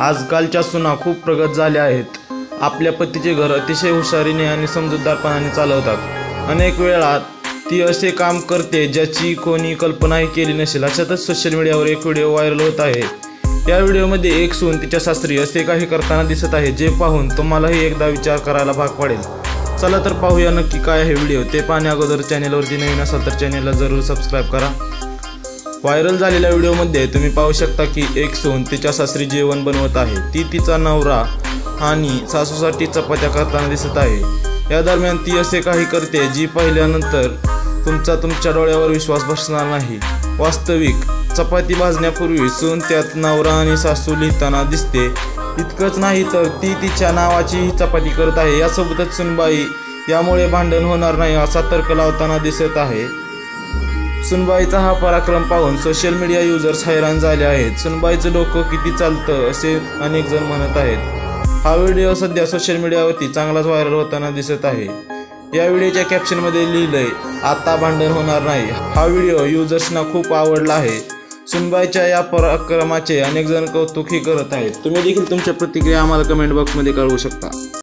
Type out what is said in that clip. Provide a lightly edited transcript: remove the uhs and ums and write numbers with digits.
आजकालच्या सुना खूप प्रगत झाल्या आहेत। आपल्या पतीचे घर अतिशय हुशारीने आणि समजूतदारपणाने चालवतात। अनेक वेळा ती असे काम करते ज्याची कोणी कल्पनाही केली नसेल। अशातच सोशल मीडियावर एक व्हिडिओ व्हायरल होत आहे। या व्हिडिओमध्ये एक सून तिच्या सासरी असे काही करताना दिसत आहे जे पाहून तुम्हालाही एकदा विचार करायला भाग पडेल। चला तर पाहूया नक्की काय आहे व्हिडिओ। ते पाहण्या अगोदर चॅनलवरती नवीन असाल तर चॅनलला जरूर सबस्क्राइब करा। व्हायरल झालेल्या व्हिडिओमध्ये तुम्ही पाहू शकता की एक सून तिच्या सासरी जेवण बनवत आहे। ती तिचा नवरा आणि सासूसाठी चपात्या करताना दिसत आहे। या दरम्यान ती असे काही करते जी पाहिल्यानंतर तुमच्या डोळ्यावर विश्वास बसणार नाही। वास्तविक चपाती भाजण्यापूर्वी सून त्यात नवरा आणि सासू लिहिताना दिसते। इतकंच नाही तर ती तिच्या नावाचीही चपाती करत आहे। यासोबतच सुनबाई यामुळे भांडण होणार नाही असा तर्क लावताना दिसत आहे। सुनबाईचा हा पराक्रम पाहून सोशल मीडिया युजर्स हैराण झाले आहेत। सुनबाईचं डोकं किती चालतं असे अनेक जण म्हणत आहेत। हा व्हिडिओ सध्या सोशल मीडियावरती चांगलाच व्हायरल होताना दिसत आहे। या व्हिडिओच्या कॅप्शनमध्ये लिहिलंय, आता भांडण होणार नाही। हा व्हिडिओ युजर्सना खूप आवडला आहे। सुनबाईच्या या पराक्रमाचे अनेक जण कौतुकही करत आहेत। तुम्ही देखील तुमच्या प्रतिक्रिया आम्हाला कमेंट बॉक्समध्ये कळवू शकता।